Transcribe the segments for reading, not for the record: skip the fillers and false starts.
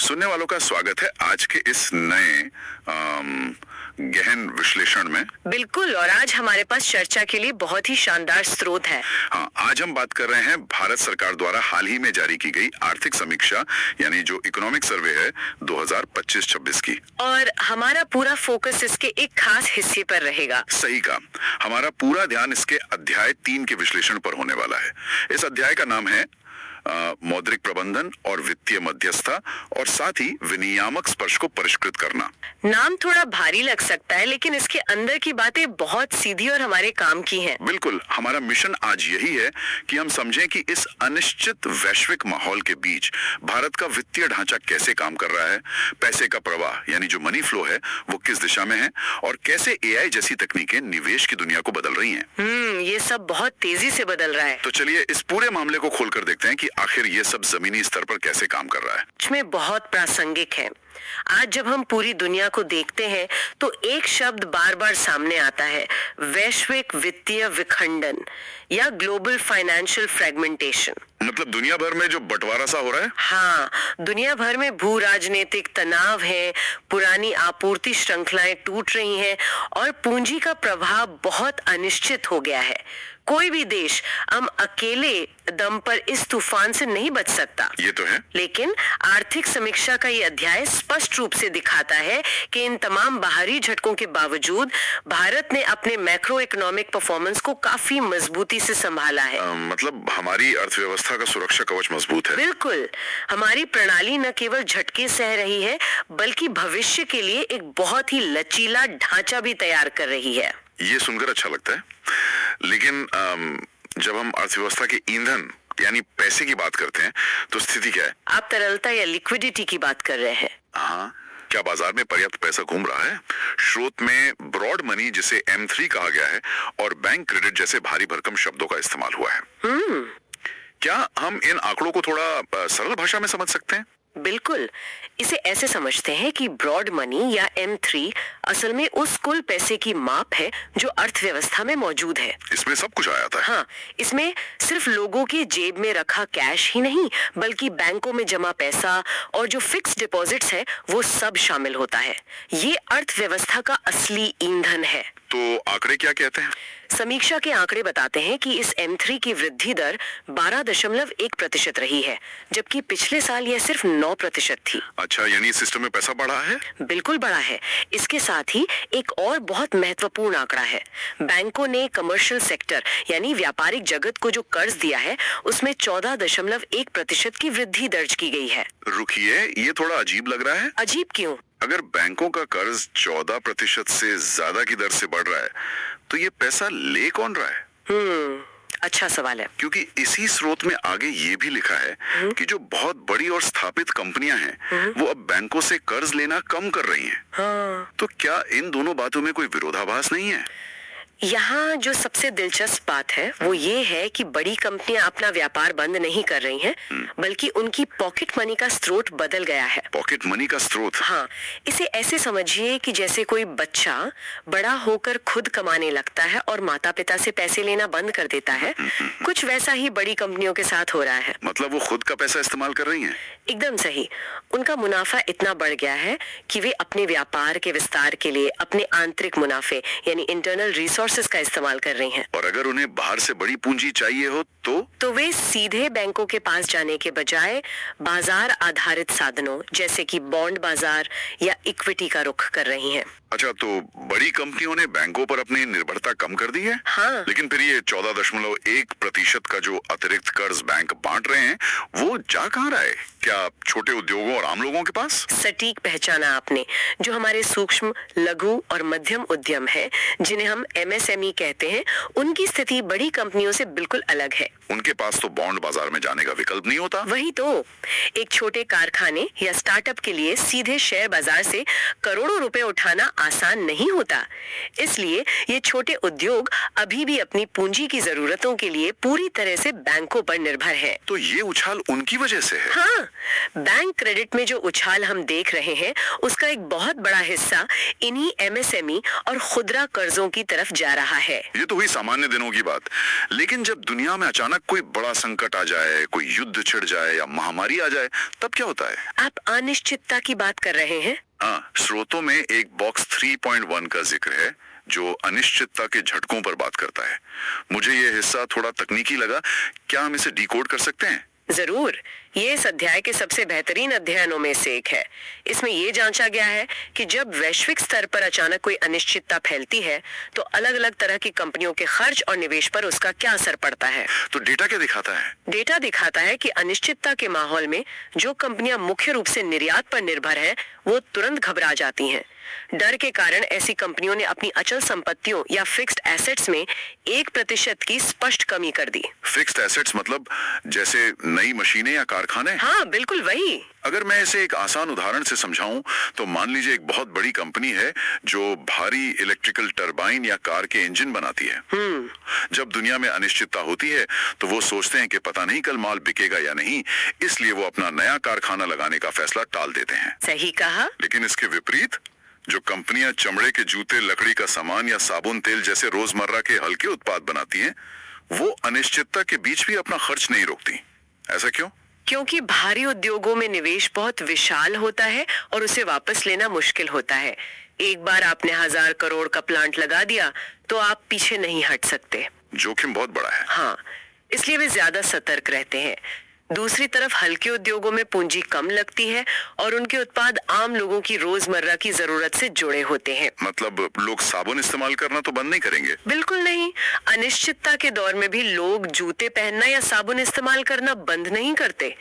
सुनने वालों का स्वागत है आज के इस नए गहन विश्लेषण में। बिल्कुल, और आज हमारे पास चर्चा के लिए बहुत ही शानदार स्रोत है। हाँ, आज हम बात कर रहे हैं भारत सरकार द्वारा हाल ही में जारी की गई आर्थिक समीक्षा यानी जो इकोनॉमिक सर्वे है 2025-26 की। और हमारा पूरा फोकस इसके एक खास हिस्से पर रहेगा। सही कहा, हमारा पूरा ध्यान इसके अध्याय 3 के विश्लेषण पर होने वाला है। इस अध्याय का नाम है मौद्रिक प्रबंधन और वित्तीय मध्यस्थता और साथ ही विनियामक स्पर्श को परिष्कृत करना। नाम थोड़ा भारी लग सकता है, लेकिन इसके अंदर की बातें बहुत सीधी और हमारे काम की हैं। बिल्कुल, हमारा मिशन आज यही है कि हम समझें कि इस अनिश्चित वैश्विक माहौल के बीच भारत का वित्तीय ढांचा कैसे काम कर रहा है, पैसे का प्रवाह यानी जो मनी फ्लो है वो किस दिशा में है और कैसे एआई जैसी तकनीकें निवेश की दुनिया को बदल रही हैं। ये सब बहुत तेजी से बदल रहा है। तो चलिए इस पूरे मामले को खोलकर देखते हैं कि आखिर ये सब जमीनी स्तर पर कैसे काम कर रहा है। इसमें बहुत प्रासंगिक है। आज जब हम पूरी दुनिया को देखते हैं तो एक शब्द बार बार सामने आता है, वैश्विक वित्तीय विखंडन या ग्लोबल फाइनेंशियल फ्रेगमेंटेशन। मतलब दुनिया भर में जो बंटवारा सा हो रहा है। हाँ, दुनिया भर में भू राजनीतिक तनाव है, पुरानी आपूर्ति श्रृंखलाएं टूट रही हैं और पूंजी का प्रवाह बहुत अनिश्चित हो गया है। कोई भी देश हम अकेले दम पर इस तूफान से नहीं बच सकता। ये तो है। लेकिन आर्थिक समीक्षा का ये अध्याय स्पष्ट रूप से दिखाता है कि इन तमाम बाहरी झटकों के बावजूद भारत ने अपने मैक्रो इकोनॉमिक परफॉर्मेंस को काफी मजबूती से संभाला है। मतलब हमारी अर्थव्यवस्था का सुरक्षा कवच मजबूत है। बिल्कुल, हमारी प्रणाली न केवल झटके सह रही है बल्कि भविष्य के लिए एक बहुत ही लचीला ढांचा भी तैयार कर रही है। ये सुनकर अच्छा लगता है, लेकिन जब हम अर्थव्यवस्था के ईंधन यानी पैसे की बात करते हैं तो स्थिति क्या है? आप तरलता या लिक्विडिटी की बात कर रहे हैं? हाँ, क्या बाजार में पर्याप्त पैसा घूम रहा है? स्रोत में ब्रॉड मनी जिसे M3 कहा गया है और बैंक क्रेडिट जैसे भारी भरकम शब्दों का इस्तेमाल हुआ है। क्या हम इन आंकड़ों को थोड़ा सरल भाषा में समझ सकते हैं? बिल्कुल, इसे ऐसे समझते हैं कि ब्रॉड मनी या M3 असल में उस कुल पैसे की माप है जो अर्थव्यवस्था में मौजूद है। इसमें सब कुछ आ जाता है। हाँ, इसमें सिर्फ लोगों की जेब में रखा कैश ही नहीं बल्कि बैंकों में जमा पैसा और जो फिक्स डिपॉजिट्स है वो सब शामिल होता है। ये अर्थव्यवस्था का असली ईंधन है। तो आंकड़े क्या कहते हैं? समीक्षा के आंकड़े बताते हैं कि इस M3 की वृद्धि दर 12.1% रही है, जबकि पिछले साल यह सिर्फ 9% थी। अच्छा, यानी सिस्टम में पैसा बढ़ा है? बिल्कुल बढ़ा है। इसके साथ ही एक और बहुत महत्वपूर्ण आंकड़ा है। बैंकों ने कमर्शियल सेक्टर यानी व्यापारिक जगत को जो कर्ज दिया है उसमें 14.1% की वृद्धि दर्ज की गई है। रुकिए, ये थोड़ा अजीब लग रहा है। अजीब क्यों? अगर बैंकों का कर्ज 14% से ज्यादा की दर से बढ़ रहा है तो ये पैसा ले कौन रहा है? अच्छा सवाल है। क्योंकि इसी स्रोत में आगे ये भी लिखा है कि जो बहुत बड़ी और स्थापित कंपनियां हैं वो अब बैंकों से कर्ज लेना कम कर रही हैं। तो क्या इन दोनों बातों में कोई विरोधाभास नहीं है? यहाँ जो सबसे दिलचस्प बात है वो ये है कि बड़ी कंपनियां अपना व्यापार बंद नहीं कर रही हैं, बल्कि उनकी पॉकेट मनी का स्रोत बदल गया है। पॉकेट मनी का स्रोत? हाँ, इसे ऐसे समझिए कि जैसे कोई बच्चा बड़ा होकर खुद कमाने लगता है और माता पिता से पैसे लेना बंद कर देता है, कुछ वैसा ही बड़ी कंपनियों के साथ हो रहा है। मतलब वो खुद का पैसा इस्तेमाल कर रही हैं? एकदम सही। उनका मुनाफा इतना बढ़ गया है कि वे अपने व्यापार के विस्तार के लिए अपने आंतरिक मुनाफे यानी इंटरनल रिसोर्सेज का इस्तेमाल कर रही हैं। और अगर उन्हें बाहर से बड़ी पूंजी चाहिए हो तो वे सीधे बैंकों के पास जाने के बजाय बाजार आधारित साधनों जैसे कि बॉन्ड बाजार या इक्विटी का रुख कर रही हैं। अच्छा, तो बड़ी कंपनियों ने बैंकों पर अपनी निर्भरता कम कर दी है? हाँ। लेकिन फिर ये 14.1% का जो अतिरिक्त कर्ज बैंक बांट रहे हैं वो जा कहाँ रहा है? क्या छोटे उद्योगों और आम लोगों के पास? सटीक पहचाना आपने। जो हमारे सूक्ष्म, लघु और मध्यम उद्यम है जिन्हें हम MSME कहते हैं, उनकी स्थिति बड़ी कंपनियों से बिल्कुल अलग है। उनके पास तो बॉन्ड बाजार में जाने का विकल्प नहीं होता। वही तो, एक छोटे कारखाने या स्टार्टअप के लिए सीधे शेयर बाजार से करोड़ों रुपए उठाना आसान नहीं होता। इसलिए ये छोटे उद्योग अभी भी अपनी पूंजी की जरूरतों के लिए पूरी तरह से बैंकों पर निर्भर है। तो ये उछाल उनकी वजह से है? हाँ, बैंक क्रेडिट में जो उछाल हम देख रहे हैं उसका एक बहुत बड़ा हिस्सा इन्हीं MSME और खुदरा कर्जों की तरफ जा रहा है। ये तो हुई सामान्य दिनों की बात, लेकिन जब दुनिया में अचानक अचानक कोई बड़ा संकट आ जाए, कोई युद्ध छिड़ जाए या महामारी आ जाए, तब क्या होता है? आप अनिश्चितता की बात कर रहे हैं? हाँ, स्रोतों में एक बॉक्स 3.1 का जिक्र है जो अनिश्चितता के झटकों पर बात करता है। मुझे ये हिस्सा थोड़ा तकनीकी लगा, क्या हम इसे डिकोड कर सकते हैं? जरूर, ये इस अध्याय के सबसे बेहतरीन अध्ययनों में से एक है। इसमें ये जांचा गया है कि जब वैश्विक स्तर पर अचानक कोई अनिश्चितता फैलती है तो अलग अलग तरह की कंपनियों के खर्च और निवेश पर उसका क्या असर पड़ता है। तो डेटा क्या दिखाता है? डेटा दिखाता है कि अनिश्चितता के माहौल में जो कंपनियां मुख्य रूप से निर्यात पर निर्भर हैं, वो तुरंत घबरा जाती हैं। डर के कारण ऐसी कंपनियों ने अपनी अचल संपत्तियों या फिक्स्ड एसेट्स में 1% की स्पष्ट कमी कर दी। फिक्स्ड एसेट्स मतलब जैसे नई मशीनें या कारखाने? हाँ, बिल्कुल वही। अगर मैं इसे एक आसान उदाहरण से समझाऊं तो मान लीजिए एक बहुत बड़ी कंपनी है जो भारी इलेक्ट्रिकल टरबाइन या कार के इंजन बनाती है। जब दुनिया में अनिश्चितता होती है तो वो सोचते हैं कि पता नहीं कल माल बिकेगा या नहीं, इसलिए वो अपना नया कारखाना लगाने का फैसला टाल देते हैं। सही कहा। लेकिन इसके विपरीत जो कंपनियां चमड़े के जूते, लकड़ी का सामान या साबुन तेल जैसे रोजमर्रा के हल्के उत्पाद बनाती हैं, वो अनिश्चितता के बीच भी अपना खर्च नहीं रोकती। ऐसा क्यों? क्योंकि भारी उद्योगों में निवेश बहुत विशाल होता है और उसे वापस लेना मुश्किल होता है। एक बार आपने 1000 करोड़ का प्लांट लगा दिया तो आप पीछे नहीं हट सकते। जोखिम बहुत बड़ा है। हाँ, इसलिए वे ज्यादा सतर्क रहते हैं। दूसरी तरफ हल्के उद्योगों में पूंजी कम लगती है और उनके उत्पाद आम लोगों की रोजमर्रा की जरूरत से जुड़े होते हैं। मतलब लोग साबुन इस्तेमाल करना तो बंद नहीं करेंगे? बिल्कुल नहीं। अनिश्चितता के दौर में भी लोग जूते पहनना या साबुन इस्तेमाल करना बंद नहीं करते।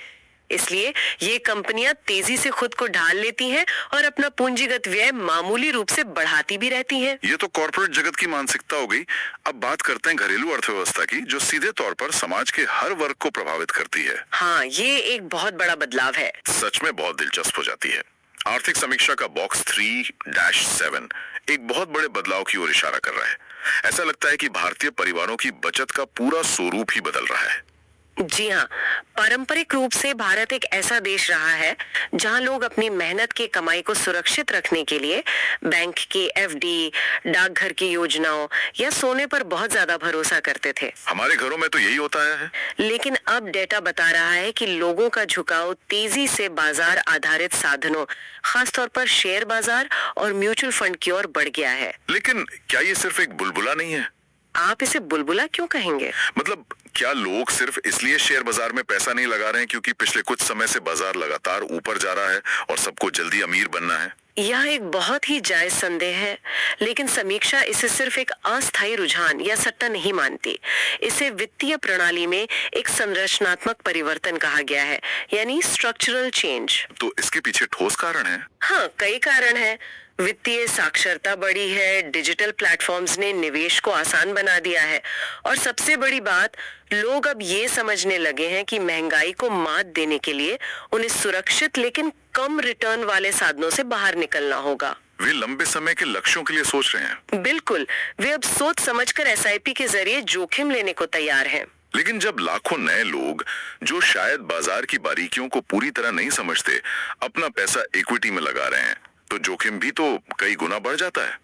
इसलिए ये कंपनियां तेजी से खुद को ढाल लेती हैं और अपना पूंजीगत व्यय मामूली रूप से बढ़ाती भी रहती हैं। ये तो कॉर्पोरेट जगत की मानसिकता हो गई। अब बात करते हैं घरेलू अर्थव्यवस्था की, जो सीधे तौर पर समाज के हर वर्ग को प्रभावित करती है। हाँ, ये एक बहुत बड़ा बदलाव है। सच में बहुत दिलचस्प हो जाती है। आर्थिक समीक्षा का बॉक्स 3-7 एक बहुत बड़े बदलाव की ओर इशारा कर रहा है। ऐसा लगता है कि भारतीय परिवारों की बचत का पूरा स्वरूप ही बदल रहा है। जी हाँ, पारंपरिक रूप से भारत एक ऐसा देश रहा है जहाँ लोग अपनी मेहनत की कमाई को सुरक्षित रखने के लिए बैंक की एफडी, डाकघर की योजनाओं या सोने पर बहुत ज्यादा भरोसा करते थे। हमारे घरों में तो यही होता है। लेकिन अब डेटा बता रहा है कि लोगों का झुकाव तेजी से बाजार आधारित साधनों, खासतौर पर शेयर बाजार और म्यूचुअल फंड की ओर बढ़ गया है। लेकिन क्या ये सिर्फ एक बुलबुला नहीं है? आप इसे बुलबुला क्यों कहेंगे? मतलब क्या लोग सिर्फ इसलिए शेयर बाजार में पैसा नहीं लगा रहे हैं क्योंकि पिछले कुछ समय से बाजार लगातार ऊपर जा रहा है और सबको जल्दी अमीर बनना है? यह एक बहुत ही जायज संदेह है, लेकिन समीक्षा इसे सिर्फ एक अस्थायी रुझान या सट्टा नहीं मानती। इसे वित्तीय प्रणाली में एक संरचनात्मक परिवर्तन कहा गया है, यानी स्ट्रक्चरल चेंज। तो इसके पीछे ठोस कारण है? हाँ, कई कारण है। वित्तीय साक्षरता बढ़ी है, डिजिटल प्लेटफॉर्म्स ने निवेश को आसान बना दिया है और सबसे बड़ी बात, लोग अब ये समझने लगे हैं कि महंगाई को मात देने के लिए उन्हें सुरक्षित लेकिन कम रिटर्न वाले साधनों से बाहर निकलना होगा। वे लंबे समय के लक्ष्यों के लिए सोच रहे हैं। बिल्कुल, वे अब सोच समझकर एसआईपी के जरिए जोखिम लेने को तैयार हैं। लेकिन जब लाखों नए लोग जो शायद बाजार की बारीकियों को पूरी तरह नहीं समझते अपना पैसा इक्विटी में लगा रहे हैं, तो जोखिम भी तो कई गुना बढ़ जाता है।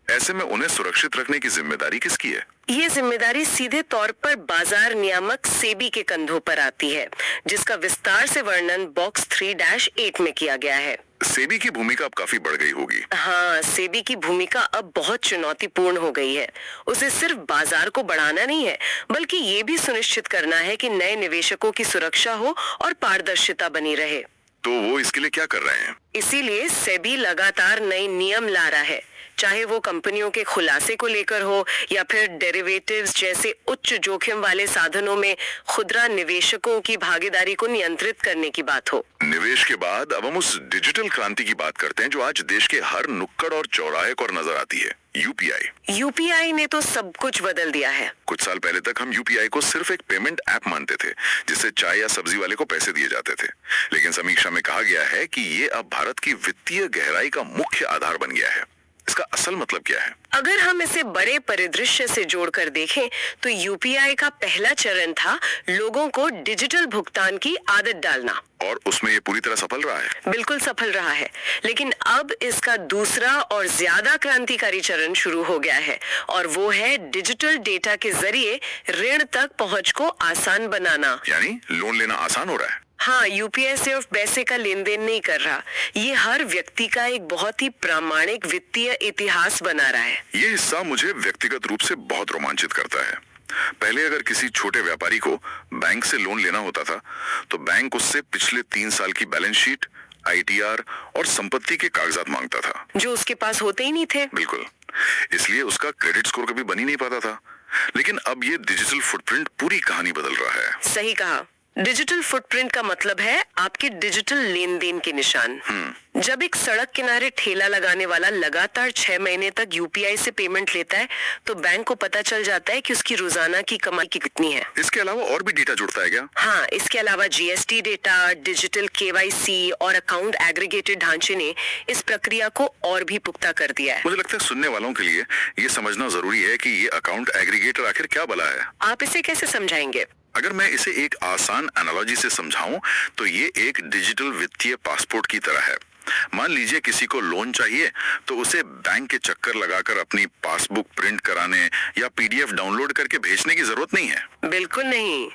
ऐसे में उन्हें सुरक्षित रखने की जिम्मेदारी किसकी है? ये जिम्मेदारी सीधे तौर पर बाजार नियामक सेबी के कंधों पर आती है, जिसका विस्तार से वर्णन बॉक्स 3-8 में किया गया है। सेबी की भूमिका अब काफी बढ़ गई होगी। हाँ, सेबी की भूमिका अब बहुत चुनौतीपूर्ण हो गई है। उसे सिर्फ बाजार को बढ़ाना नहीं है, बल्कि ये भी सुनिश्चित करना है कि नए निवेशकों की सुरक्षा हो और पारदर्शिता बनी रहे। तो वो इसके लिए क्या कर रहे हैं? इसीलिए सेबी लगातार नए नियम ला रहा है, चाहे वो कंपनियों के खुलासे को लेकर हो या फिर डेरिवेटिव्स जैसे उच्च जोखिम वाले साधनों में खुदरा निवेशकों की भागीदारी को नियंत्रित करने की बात हो। निवेश के बाद अब हम उस डिजिटल क्रांति की बात करते हैं जो आज देश के हर नुक्कड़ और चौराहे पर नजर आती है, यूपीआई। यूपीआई ने तो सब कुछ बदल दिया है। कुछ साल पहले तक हम यूपीआई को सिर्फ एक पेमेंट ऐप मानते थे जिससे चाय या सब्जी वाले को पैसे दिए जाते थे। लेकिन समीक्षा में कहा गया है कि ये अब भारत की वित्तीय गहराई का मुख्य आधार बन गया है। इसका असल मतलब क्या है? अगर हम इसे बड़े परिदृश्य से जोड़कर देखें तो यूपीआई का पहला चरण था लोगों को डिजिटल भुगतान की आदत डालना। और उसमें ये पूरी तरह सफल रहा है। बिल्कुल सफल रहा है, लेकिन अब इसका दूसरा और ज्यादा क्रांतिकारी चरण शुरू हो गया है और वो है डिजिटल डेटा के जरिए ऋण तक पहुंच को आसान बनाना। यानी लोन लेना आसान हो रहा है। हाँ, यूपीआई सिर्फ पैसे का लेन देन नहीं कर रहा, ये हर व्यक्ति का एक बहुत ही प्रामाणिक वित्तीय इतिहास बना रहा है। ये हिस्सा मुझे व्यक्तिगत रूप से बहुत रोमांचित करता है। पहले अगर किसी छोटे व्यापारी को बैंक से लोन लेना होता था तो बैंक उससे पिछले 3 साल की बैलेंस शीट, आईटीआर और संपत्ति के कागजात मांगता था, जो उसके पास होते ही नहीं थे। बिल्कुल, इसलिए उसका क्रेडिट स्कोर कभी बन ही नहीं पाता था। लेकिन अब ये डिजिटल फुटप्रिंट पूरी कहानी बदल रहा है। सही कहा। डिजिटल फुटप्रिंट का मतलब है आपके डिजिटल लेन देन के निशान। जब एक सड़क किनारे ठेला लगाने वाला लगातार 6 महीने तक यूपीआई से पेमेंट लेता है तो बैंक को पता चल जाता है कि उसकी रोजाना की कमाई कितनी है। इसके अलावा और भी डेटा जुड़ता है क्या? हाँ, इसके अलावा जीएसटी डेटा, डिजिटल केवाईसी और अकाउंट एग्रीगेटेड ढांचे ने इस प्रक्रिया को और भी पुख्ता कर दिया है। मुझे लगता है सुनने वालों के लिए ये समझना जरूरी है कि ये अकाउंट एग्रीगेटर आखिर क्या भला है। आप इसे कैसे समझाएंगे? अगर मैं इसे एक आसान एनालॉजी से समझाऊं तो ये एक डिजिटल वित्तीय पासपोर्ट की तरह है। मान लीजिए किसी को लोन चाहिए तो उसे बैंक के चक्कर लगाकर अपनी पासबुक प्रिंट कराने या पीडीएफ डाउनलोड करके भेजने की जरूरत नहीं है। बिल्कुल नहीं।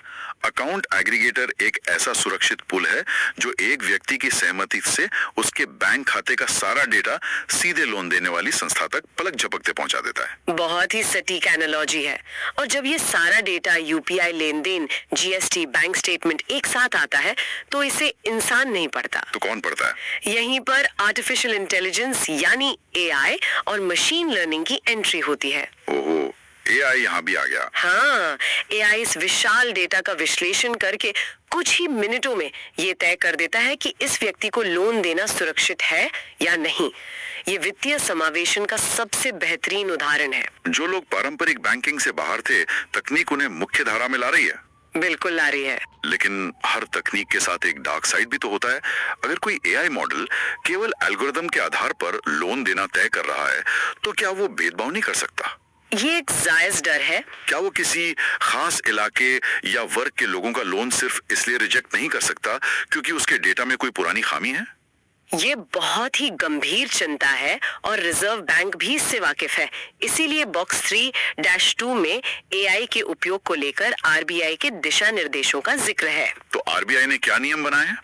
अकाउंट एग्रीगेटर एक ऐसा सुरक्षित पुल है जो एक व्यक्ति की सहमति से उसके बैंक खाते का सारा डेटा सीधे लोन देने वाली संस्था तक पलक झपकते पहुंचा देता है। बहुत ही सटीक एनालॉजी है। और जब ये सारा डेटा यूपीआई लेन देन, जीएसटी, बैंक स्टेटमेंट एक साथ आता है तो इसे इंसान नहीं पढ़ता। तो कौन पढ़ता है? यहीं पर आर्टिफिशियल इंटेलिजेंस यानी एआई और मशीन लर्निंग की एंट्री होती है। ओहो, एआई यहाँ भी आ गया। हाँ, एआई इस विशाल डेटा का विश्लेषण करके कुछ ही मिनटों में ये तय कर देता है कि इस व्यक्ति को लोन देना सुरक्षित है या नहीं। ये वित्तीय समावेशन का सबसे बेहतरीन उदाहरण है। जो लोग पारंपरिक बैंकिंग से बाहर थे, तकनीक उन्हें मुख्य धारा में ला रही है। बिल्कुल ला रही है। लेकिन हर तकनीक के साथ एक डार्क साइड भी तो होता है। अगर कोई एआई मॉडल केवल एल्गोरिदम के आधार पर लोन देना तय कर रहा है तो क्या वो भेदभाव नहीं कर सकता? ये एक जायज डर है। क्या वो किसी खास इलाके या वर्ग के लोगों का लोन सिर्फ इसलिए रिजेक्ट नहीं कर सकता क्योंकि उसके डेटा में कोई पुरानी खामी है? ये बहुत ही गंभीर चिंता है और रिजर्व बैंक भी इससे वाकिफ है। इसीलिए बॉक्स 3-2 में एआई के उपयोग को लेकर आरबीआई के दिशा निर्देशों का जिक्र है। तो आरबीआई ने क्या नियम बनाए हैं?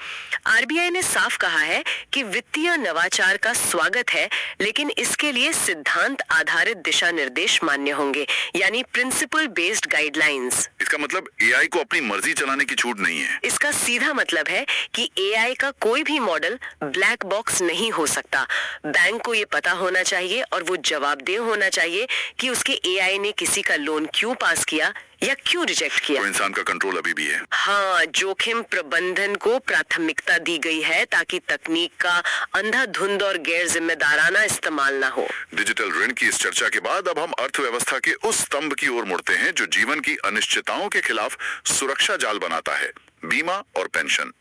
आरबीआई ने साफ कहा है कि वित्तीय नवाचार का स्वागत है, लेकिन इसके लिए सिद्धांत आधारित दिशा निर्देश मान्य होंगे, यानी प्रिंसिपल बेस्ड गाइडलाइंस। इसका मतलब एआई को अपनी मर्जी चलाने की छूट नहीं है। इसका सीधा मतलब है कि एआई का कोई भी मॉडल ब्लैक बॉक्स नहीं हो सकता। बैंक को ये पता होना चाहिए और वो जवाबदेह होना चाहिए कि उसके एआई ने किसी का लोन क्यों पास किया या क्यों रिजेक्ट किया। तो इंसान का कंट्रोल अभी भी है। हाँ, जोखिम प्रबंधन को प्राथमिकता दी गई है ताकि तकनीक का अंधाधुंध और गैर जिम्मेदाराना इस्तेमाल ना हो। डिजिटल ऋण की इस चर्चा के बाद अब हम अर्थव्यवस्था के उस स्तंभ की ओर मुड़ते हैं जो जीवन की अनिश्चितताओं के खिलाफ सुरक्षा जाल बनाता है, बीमा और पेंशन।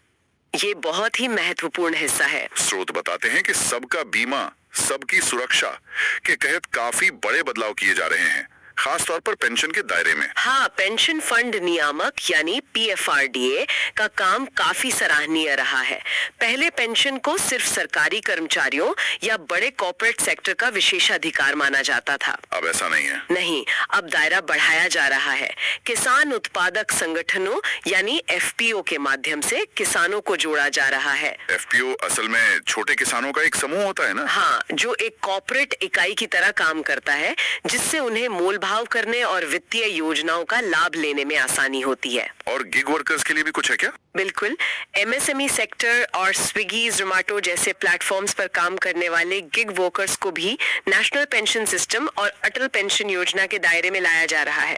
ये बहुत ही महत्वपूर्ण हिस्सा है। स्रोत बताते हैं कि सबका बीमा, सबकी सुरक्षा के तहत काफी बड़े बदलाव किए जा रहे हैं, खास तौर पर पेंशन के दायरे में। हाँ, पेंशन फंड नियामक यानी पीएफआरडीए का काम काफी सराहनीय रहा है। पहले पेंशन को सिर्फ सरकारी कर्मचारियों या बड़े कॉर्पोरेट सेक्टर का विशेषाधिकार माना जाता था। अब ऐसा नहीं है। नहीं, अब दायरा बढ़ाया जा रहा है। किसान उत्पादक संगठनों यानी एफपीओ के माध्यम से किसानों को जोड़ा जा रहा है। एफपीओ असल में छोटे किसानों का एक समूह होता है ना? हाँ, जो एक कॉर्पोरेट इकाई की तरह काम करता है, जिससे उन्हें मोल भाव करने और वित्तीय योजनाओं का लाभ लेने में आसानी होती है। और गिग वर्कर्स के लिए भी कुछ है क्या? बिल्कुल, एमएसएमई सेक्टर और स्विगी, जोमेटो जैसे प्लेटफॉर्म्स पर काम करने वाले गिग वर्कर्स को भी नेशनल पेंशन सिस्टम और अटल पेंशन योजना के दायरे में लाया जा रहा है।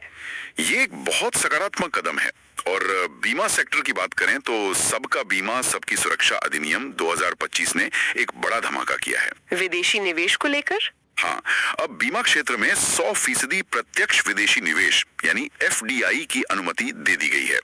ये एक बहुत सकारात्मक कदम है। और बीमा सेक्टर की बात करें तो सबका बीमा सबकी सुरक्षा अधिनियम 2025 ने एक बड़ा धमाका किया है। विदेशी निवेश को लेकर हाँ, अब बीमा क्षेत्र में 100% प्रत्यक्ष विदेशी निवेश यानी FDI की अनुमति दे दी गई है।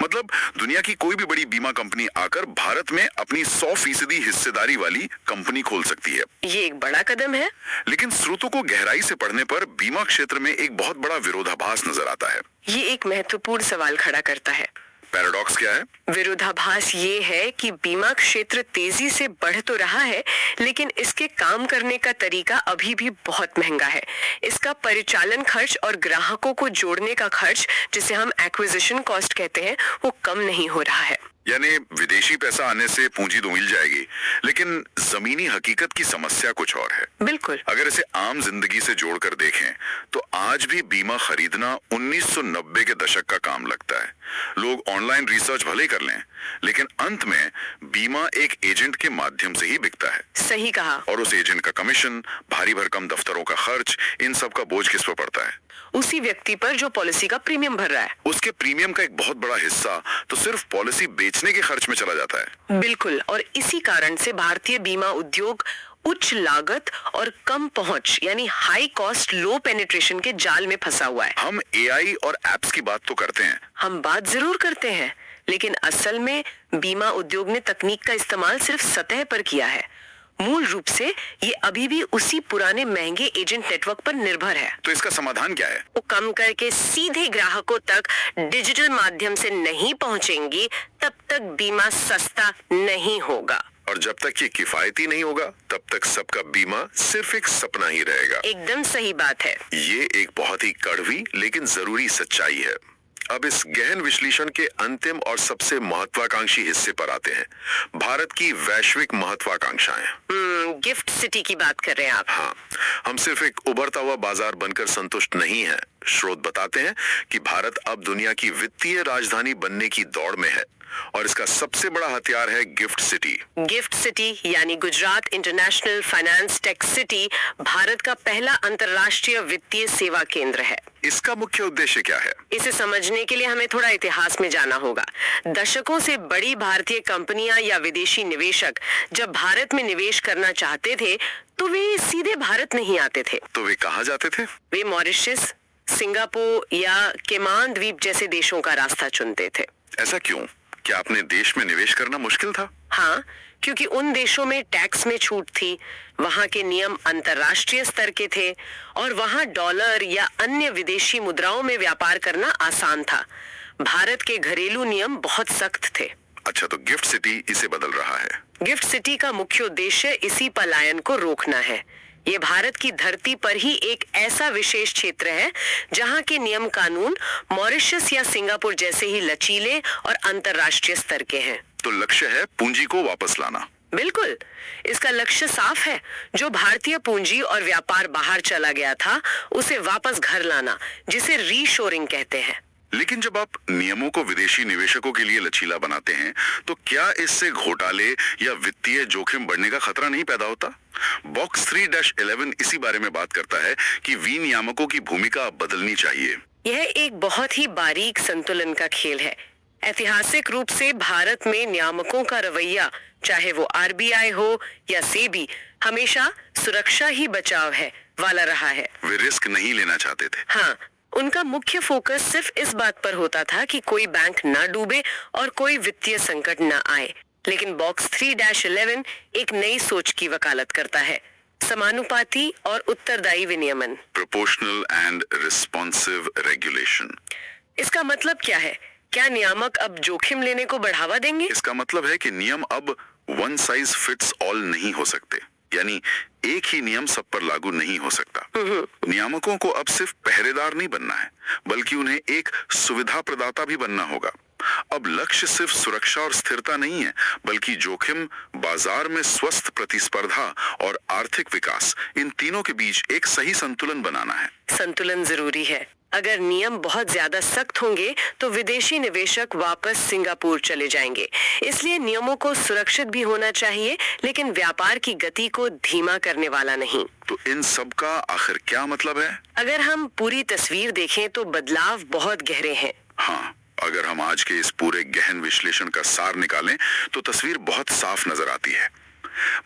मतलब दुनिया की कोई भी बड़ी बीमा कंपनी आकर भारत में अपनी 100% हिस्सेदारी वाली कंपनी खोल सकती है। ये एक बड़ा कदम है। लेकिन स्रोतों को गहराई से पढ़ने पर बीमा क्षेत्र में एक बहुत बड़ा विरोधाभास नजर आता है। ये एक महत्वपूर्ण सवाल खड़ा करता है। पैराडॉक्स क्या है? विरोधाभास ये है कि बीमा क्षेत्र तेजी से बढ़ तो रहा है, लेकिन इसके काम करने का तरीका अभी भी बहुत महंगा है। इसका परिचालन खर्च और ग्राहकों को जोड़ने का खर्च, जिसे हम एक्विजिशन कॉस्ट कहते हैं, वो कम नहीं हो रहा है। यानी विदेशी पैसा आने से पूंजी तो मिल जाएगी, लेकिन जमीनी हकीकत की समस्या कुछ और है। बिल्कुल। अगर इसे आम जिंदगी से जोड़कर देखें तो आज भी बीमा खरीदना 1990 के दशक का काम लगता है। लोग ऑनलाइन रिसर्च भले कर लें, लेकिन अंत में बीमा एक एजेंट के माध्यम से ही बिकता है। सही कहा। और उस एजेंट का कमीशन, भारी भरकम दफ्तरों का खर्च, इन सब का बोझ किस पर पड़ता है? उसी व्यक्ति पर जो पॉलिसी का प्रीमियम भर रहा है। उसके प्रीमियम का एक बहुत बड़ा हिस्सा तो सिर्फ पॉलिसी बेचने के खर्च में चला जाता है। बिल्कुल। और इसी कारण से भारतीय बीमा उद्योग उच्च लागत और कम पहुंच यानी हाई कॉस्ट लो पेनिट्रेशन के जाल में फंसा हुआ है। हम AI और एप्स की बात तो करते हैं। हम बात जरूर करते हैं, लेकिन असल में बीमा उद्योग ने तकनीक का इस्तेमाल सिर्फ सतह पर किया है। मूल रूप से ये अभी भी उसी पुराने महंगे एजेंट नेटवर्क पर निर्भर है। तो इसका समाधान क्या है? वो कम करके सीधे ग्राहकों तक डिजिटल माध्यम से नहीं पहुंचेंगी, तब तक बीमा सस्ता नहीं होगा। और जब तक ये किफायती नहीं होगा, तब तक सबका बीमा सिर्फ एक सपना ही रहेगा। एकदम सही बात है। ये एक बहुत ही कड़वी लेकिन जरूरी सच्चाई है। अब इस गहन विश्लेषण के अंतिम और सबसे महत्वाकांक्षी हिस्से पर आते हैं। भारत की वैश्विक महत्वाकांक्षाएं। गिफ्ट सिटी की बात कर रहे हैं आप? हाँ, हम सिर्फ एक उभरता हुआ बाजार बनकर संतुष्ट नहीं हैं। स्रोत बताते हैं कि भारत अब दुनिया की वित्तीय राजधानी बनने की दौड़ में है और इसका सबसे बड़ा हथियार है गिफ्ट सिटी। गिफ्ट सिटी यानी Gujarat international finance tech city Bharat का पहला अंतर्राष्ट्रीय वित्तीय सेवा केंद्र है। इसका मुख्य उद्देश्य क्या है? इसे समझने के लिए हमें थोड़ा इतिहास में जाना होगा। दशकों से बड़ी भारतीय कंपनियां या विदेशी निवेशक जब भारत में निवेश करना चाहते थे तो वे सीधे भारत नहीं आते थे। तो वे कहाँ जाते थे? वे मॉरिशस, सिंगापुर या केमान द्वीप जैसे देशों का रास्ता चुनते थे। ऐसा क्यों? क्या अपने देश में निवेश करना मुश्किल था? हाँ, क्योंकि उन देशों में टैक्स में छूट थी, वहाँ के नियम अंतर्राष्ट्रीय स्तर के थे और वहाँ डॉलर या अन्य विदेशी मुद्राओं में व्यापार करना आसान था। भारत के घरेलू नियम बहुत सख्त थे। अच्छा, तो गिफ्ट सिटी इसे बदल रहा है। गिफ्ट सिटी का मुख्य उद्देश्य इसी पलायन को रोकना है। ये भारत की धरती पर ही एक ऐसा विशेष क्षेत्र है जहाँ के नियम कानून मॉरिशस या सिंगापुर जैसे ही लचीले और अंतर्राष्ट्रीय स्तर के हैं। तो लक्ष्य है पूंजी को वापस लाना। बिल्कुल, इसका लक्ष्य साफ है। जो भारतीय पूंजी और व्यापार बाहर चला गया था, उसे वापस घर लाना, जिसे रीशोरिंग कहते हैं। लेकिन जब आप नियमों को विदेशी निवेशकों के लिए लचीला बनाते हैं, तो क्या इससे घोटाले या वित्तीय जोखिम बढ़ने का खतरा नहीं पैदा होता? बॉक्स 3-11 इसी बारे में बात करता है कि विनियामकों की भूमिका बदलनी चाहिए। यह एक बहुत ही बारीक संतुलन का खेल है। ऐतिहासिक रूप से भारत में नियामकों का रवैया, चाहे वो RBI हो या सेबी, हमेशा सुरक्षा ही बचाव है वाला रहा है। वे रिस्क नहीं लेना चाहते थे। हाँ, उनका मुख्य फोकस सिर्फ इस बात पर होता था कि कोई बैंक ना डूबे और कोई वित्तीय संकट ना आए। लेकिन बॉक्स 3-11 एक नई सोच की वकालत करता है, समानुपाती और उत्तरदायी विनियमन। Proportional and responsive regulation. इसका मतलब क्या है? क्या नियामक अब जोखिम लेने को बढ़ावा देंगे? इसका मतलब है कि नियम अब वन साइज फिट्स ऑल नहीं हो सकते, यानी एक ही नियम सब पर लागू नहीं हो सकता। नियामकों को अब सिर्फ पहरेदार नहीं बनना है, बल्कि उन्हें एक सुविधा प्रदाता भी बनना होगा। अब लक्ष्य सिर्फ सुरक्षा और स्थिरता नहीं है, बल्कि जोखिम, बाजार में स्वस्थ प्रतिस्पर्धा और आर्थिक विकास, इन तीनों के बीच एक सही संतुलन बनाना है। संतुलन जरूरी है। अगर नियम बहुत ज्यादा सख्त होंगे तो विदेशी निवेशक वापस सिंगापुर चले जाएंगे। इसलिए नियमों को सुरक्षित भी होना चाहिए, लेकिन व्यापार की गति को धीमा करने वाला नहीं। तो इन सब का आखिर क्या मतलब है? अगर हम पूरी तस्वीर देखें तो बदलाव बहुत गहरे हैं। हाँ, अगर हम आज के इस पूरे गहन विश्लेषण का सार निकालें तो तस्वीर बहुत साफ नजर आती है।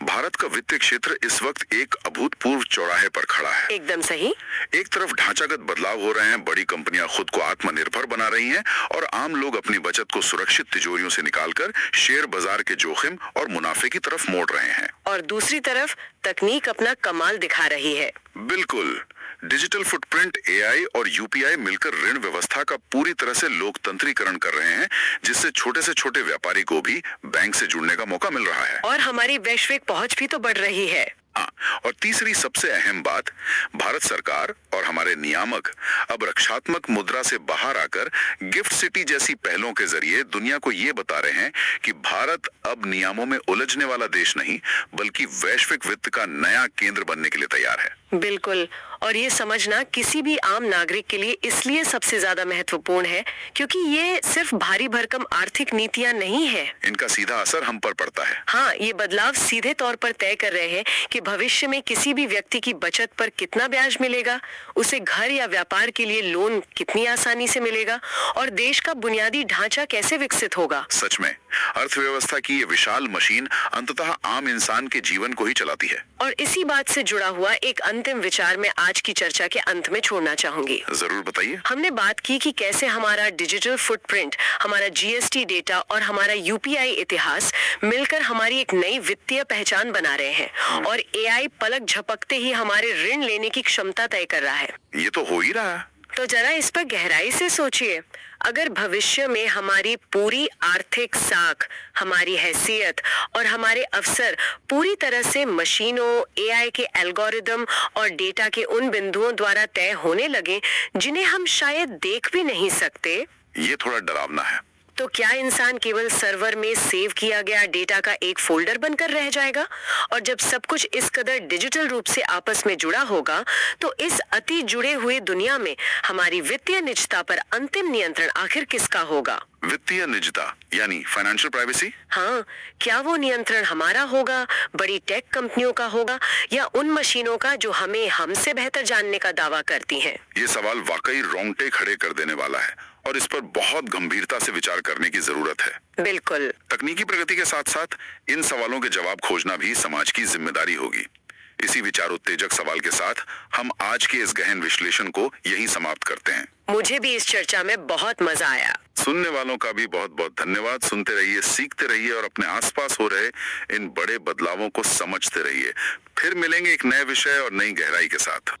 भारत का वित्तीय क्षेत्र इस वक्त एक अभूतपूर्व चौराहे पर खड़ा है। एकदम सही। एक तरफ ढांचागत बदलाव हो रहे हैं, बड़ी कंपनियां खुद को आत्मनिर्भर बना रही हैं और आम लोग अपनी बचत को सुरक्षित तिजोरियों से निकालकर शेयर बाजार के जोखिम और मुनाफे की तरफ मोड़ रहे हैं। और दूसरी तरफ तकनीक अपना कमाल दिखा रही है। बिल्कुल। डिजिटल फुटप्रिंट, एआई और यूपीआई मिलकर ऋण व्यवस्था का पूरी तरह से लोकतंत्रीकरण कर रहे हैं, जिससे छोटे से छोटे व्यापारी को भी बैंक से जुड़ने का मौका मिल रहा है। और हमारी वैश्विक पहुंच भी तो बढ़ रही है। हाँ, और तीसरी सबसे अहम बात, भारत सरकार और हमारे नियामक अब रक्षात्मक मुद्रा से बाहर आकर गिफ्ट सिटी जैसी पहलों के जरिए दुनिया को ये बता रहे हैं कि भारत अब नियमों में उलझने वाला देश नहीं, बल्कि वैश्विक वित्त का नया केंद्र बनने के लिए तैयार है। बिल्कुल। और ये समझना किसी भी आम नागरिक के लिए इसलिए सबसे ज्यादा महत्वपूर्ण है क्योंकि ये सिर्फ भारी भरकम आर्थिक नीतियां नहीं है। इनका सीधा असर हम पर पड़ता है। हाँ, ये बदलाव सीधे तौर पर तय कर रहे हैं कि भविष्य में किसी भी व्यक्ति की बचत पर कितना ब्याज मिलेगा, उसे घर या व्यापार के लिए लोन कितनी आसानी से मिलेगा और देश का बुनियादी ढांचा कैसे विकसित होगा। सच में अर्थव्यवस्था की ये विशाल मशीन अंततः आम इंसान के जीवन को ही चलाती है। और इसी बात से जुड़ा हुआ एक अंतिम विचार मैं आज की चर्चा के अंत में छोड़ना चाहूंगी। जरूर बताइए। हमने बात की कि कैसे हमारा डिजिटल फुटप्रिंट, हमारा जीएसटी डेटा और हमारा यूपीआई इतिहास मिलकर हमारी एक नई वित्तीय पहचान बना रहे हैं और एआई पलक झपकते ही हमारे ऋण लेने की क्षमता तय कर रहा है। ये तो हो ही रहा है। तो जरा इस पर गहराई से सोचिए। अगर भविष्य में हमारी पूरी आर्थिक साख, हमारी हैसियत और हमारे अवसर पूरी तरह से मशीनों, एआई के एल्गोरिदम और डेटा के उन बिंदुओं द्वारा तय होने लगे जिन्हें हम शायद देख भी नहीं सकते, ये थोड़ा डरावना है। तो क्या इंसान केवल सर्वर में सेव किया गया डेटा का एक फोल्डर बनकर रह जाएगा? और जब सब कुछ इस कदर डिजिटल रूप से आपस में जुड़ा होगा, तो इस अति जुड़े हुए दुनिया में हमारी वित्तीय निजता पर अंतिम नियंत्रण आखिर किसका होगा? वित्तीय निजता यानी फाइनेंशियल प्राइवेसी? हाँ, क्या वो नियंत्रण हमारा होगा, बड़ी टेक कंपनियों का होगा या उन मशीनों का जो हमें हमसे बेहतर जानने का दावा करती हैं? ये सवाल वाकई रोंगटे खड़े कर देने वाला है और इस पर बहुत गंभीरता से विचार करने की जरूरत है। बिल्कुल। तकनीकी प्रगति के साथ साथ इन सवालों के जवाब खोजना भी समाज की जिम्मेदारी होगी। इसी विचार उत्तेजक सवाल के साथ हम आज के इस गहन विश्लेषण को यहीं समाप्त करते हैं। मुझे भी इस चर्चा में बहुत मजा आया। सुनने वालों का भी बहुत बहुत धन्यवाद। सुनते रहिए, सीखते रहिए और अपने आसपास हो रहे इन बड़े बदलावों को समझते रहिए। फिर मिलेंगे एक नए विषय और नई गहराई के साथ।